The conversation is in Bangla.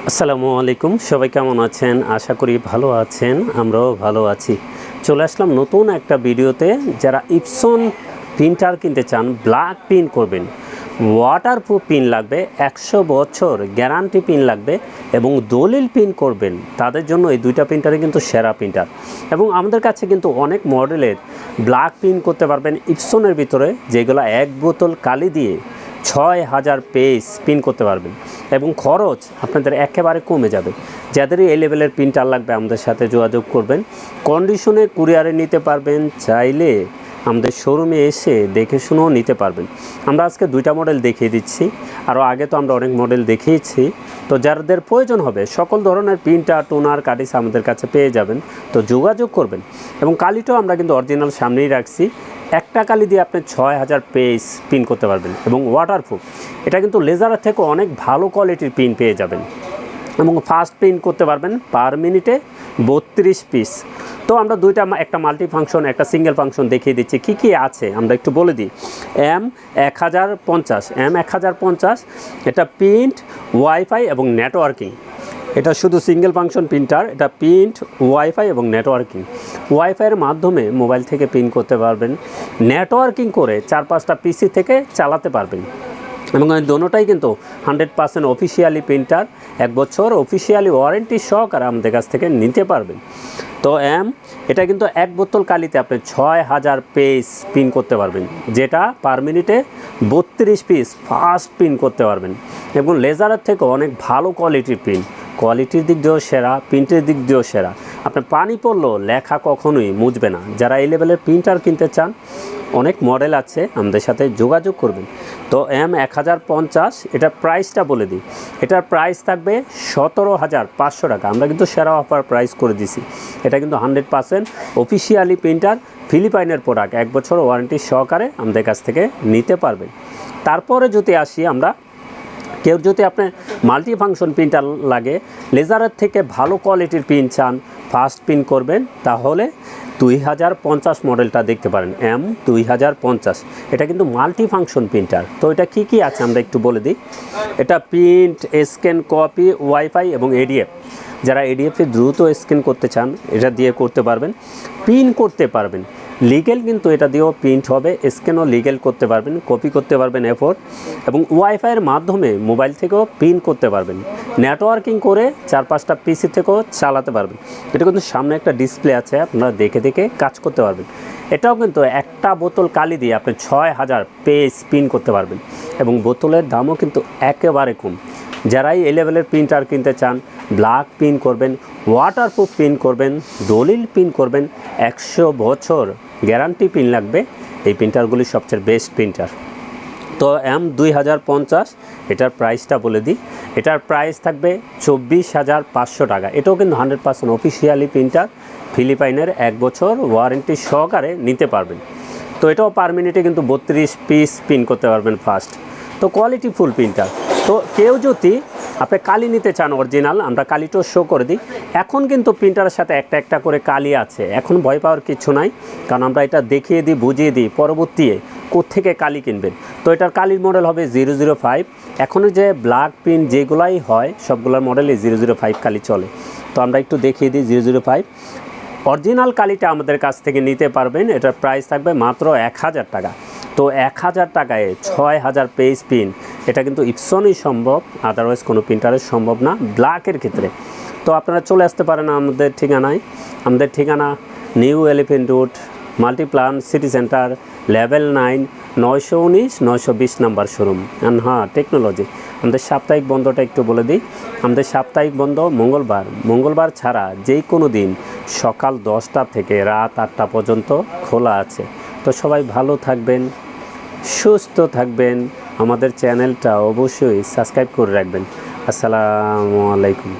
আসসালামু আলাইকুম, সবাই কেমন আছেন? আশা করি ভালো আছেন, আমরাও ভালো আছি। চলে আসলাম নতুন একটা ভিডিওতে। যারা ইপসন প্রিন্টার কিনতে চান, ব্ল্যাক প্রিন্ট করবেন, ওয়াটারপ্রুফ পিন লাগবে, 100 বছর গ্যারান্টি পিন লাগবে এবং দলিল পিন করবেন, তাদের জন্য এই দুইটা প্রিন্টারই কিন্তু সেরা প্রিন্টার। এবং আমাদের কাছে কিন্তু অনেক মডেলের ব্ল্যাক প্রিন্ট করতে পারবেন ইপসনের ভিতরে, যেগুলো 1 বোতল কালি দিয়ে 6000 পেজ প্রিন্ট করতে পারবেন এবং খরচ আপনাদের একেবারে কমে যাবে। যাদেরই এই লেভেলের প্রিন্টার লাগবে আমাদের সাথে যোগাযোগ করবেন। কন্ডিশনে কুরিয়ারে নিতে পারবেন, চাইলে আমাদের শোরুমে এসে দেখে শুনেও নিতে পারবেন। আমরা আজকে দুইটা মডেল দেখিয়ে দিচ্ছি, আরও আগে তো আমরা অনেক মডেল দেখিয়েছি। তো যাদের প্রয়োজন হবে সকল ধরনের প্রিন্টার, টোনার, কাটিস আমাদের কাছে পেয়ে যাবেন। তো যোগাযোগ করবেন। এবং কালিটাও আমরা কিন্তু অরিজিনাল সামনেই রাখছি। একটা কালি দিয়ে আপনি 6000 পেজ প্রিন্ট করতে পারবেন এবং ওয়াটারপ্রুফ। এটা কিন্তু লেজারের থেকে অনেক ভালো কোয়ালিটির প্রিন্ট পেয়ে যাবেন এবং ফাস্ট প্রিন্ট করতে পারবেন পার মিনিটে 32 পিস। তো আমরা দুইটা, একটা মাল্টি ফাংশন, একটা সিঙ্গেল ফাংশন দেখিয়ে দিচ্ছি। কি কি আছে আমরা একটু বলে দিই। M1050 এটা প্রিন্ট, ওয়াইফাই এবং নেটওয়ার্কিং। এটা শুধু সিঙ্গেল ফাংশন প্রিন্টার। এটা প্রিন্ট, ওয়াইফাই এবং নেটওয়ার্কিং। ওয়াইফাইয়ের মাধ্যমে মোবাইল থেকে প্রিন্ট করতে পারবেন, নেটওয়ার্কিং করে 4-5টা পিসি থেকে চালাতে পারবেন। এবং দোনোটাই কিন্তু 100% অফিসিয়ালি প্রিন্টার, 1 বছর অফিসিয়ালি ওয়ারেন্টি সহকারে আমাদের কাছ থেকে নিতে পারবেন। তো এটা কিন্তু 1 বোতল কালিতে আপনি 6000 পেজ প্রিন্ট করতে পারবেন, যেটা পার মিনিটে 32 পিস ফাস্ট প্রিন্ট করতে পারবেন এবং লেজারের থেকে অনেক ভালো কোয়ালিটির প্রিন্ট। কোয়ালিটির দিক দিয়েও সেরা, প্রিন্টের দিক দিয়েও সেরা। আপনার পানি পড়লেও লেখা কখনোই মুছবে না। যারা এই লেভেলের প্রিন্টার কিনতে চান, অনেক মডেল আছে, আমাদের সাথে যোগাযোগ করবেন। তো M1050 এটার প্রাইসটা বলে দিই। এটার প্রাইস থাকবে 17500 টাকা। আমরা কিন্তু সেরা অফার প্রাইস করে দিছি। এটা কিন্তু 100% অফিসিয়ালি প্রিন্টার, ফিলিপাইনের প্রোডাক্ট, 1 বছর ওয়ারেন্টি সহকারে আমাদের কাছ থেকে নিতে পারবেন। তারপরে যদি আসি আমরা, কেউ যদি আপনার মাল্টি ফাংশন প্রিন্টার লাগে, লেজারের থেকে ভালো কোয়ালিটির প্রিন্ট চান, ফাস্ট প্রিন্ট করবেন, তাহলে 2050 মডেলটা দেখতে পারেন। M2050 এটা কিন্তু মাল্টি ফাংশন প্রিন্টার। তো এটা কি কি আছে আমরা একটু বলে দিই। এটা প্রিন্ট, স্ক্যান, কপি, ওয়াইফাই এবং এডিএফ। যারা এডিএফে দ্রুত স্ক্যান করতে চান, এটা দিয়ে করতে পারবেন, প্রিন্ট করতে পারবেন। লিগেল কিন্তু এটা দিয়েও প্রিন্ট হবে, স্ক্যানও লিগেল করতে পারবেন, কপি করতে পারবেন A4 এবং ওয়াইফাইয়ের মাধ্যমে মোবাইল থেকেও প্রিন্ট করতে পারবেন, নেটওয়ার্কিং করে 4-5টা পিসি থেকেও চালাতে পারবেন। এটা কিন্তু সামনে একটা ডিসপ্লে আছে, আপনারা দেখে দেখে কাজ করতে পারবেন। এটাও কিন্তু একটা বোতল কালি দিয়ে আপনি 6000 পেজ প্রিন্ট করতে পারবেন এবং বোতলের দামও কিন্তু একেবারে কম। যারাই এই লেভেলের প্রিন্টার কিনতে চান, ব্ল্যাক প্রিন্ট করবেন, ওয়াটারপ্রুফ প্রিন্ট করবেন, দলিল প্রিন্ট করবেন, 100 বছর গ্যারান্টি প্রিন্ট লাগবে, এই প্রিন্টারগুলি সবচেয়ে বেস্ট প্রিন্টার। তো M2050 এটার প্রাইসটা বলে দিই। এটার প্রাইস থাকবে 24500 টাকা। এটাও কিন্তু 100% অফিসিয়ালি প্রিন্টার, ফিলিপাইনের 1 বছর ওয়ারেন্টি সহকারে নিতে পারবেন। তো এটাও পার মিনিটে কিন্তু 32 পিস প্রিন্ট করতে পারবেন ফাস্ট। তো কোয়ালিটি ফুল প্রিন্টার। তো কেউ যদি আপনি কালি নিতে চান অরিজিনাল, আমরা কালিটাও শো করে দিই। এখন কিন্তু প্রিন্টারের সাথে একটা একটা করে কালি আছে, এখন ভয় পাওয়ার কিছু নাই, কারণ আমরা এটা দেখিয়ে দিই, বুঝিয়ে দিই পরবর্তী কোত্থেকে কালি কিনবেন। তো এটার কালির মডেল হবে 005। এখনও যে ব্ল্যাক প্রিন্ট যেগুলাই হয় সবগুলোর মডেলে 005 কালি চলে। তো আমরা একটু দেখিয়ে দিই 005। অরিজিনাল কালিটা আমাদের কাছ থেকে নিতে পারবেন। এটার প্রাইস থাকবে মাত্র 1000 টাকা। তো 1000 টাকায় 6000 পেজ প্রিন্ট, এটা কিন্তু ইপসনই সম্ভব, আদারওয়াইজ কোনো প্রিন্টারের সম্ভব না ব্ল্যাকের ক্ষেত্রে। তো আপনারা চলে আসতে পারেন আমাদের ঠিকানায়। আমাদের ঠিকানা new elephant road, Multiplan city centre, level 9, 919-920 number showroom. হ্যাঁ, টেকনোলজি। আমাদের সাপ্তাহিক বন্ধটা একটু বলে দিই। আমাদের সাপ্তাহিক বন্ধ মঙ্গলবার ছাড়া যেই কোনো দিন সকাল 10টা থেকে রাত 8টা পর্যন্ত খোলা আছে। তো সবাই ভালো থাকবেন, সুস্থ থাকবেন। আমাদের চ্যানেলটা অবশ্যই সাবস্ক্রাইব করে রাখবেন। আসসালামু আলাইকুম।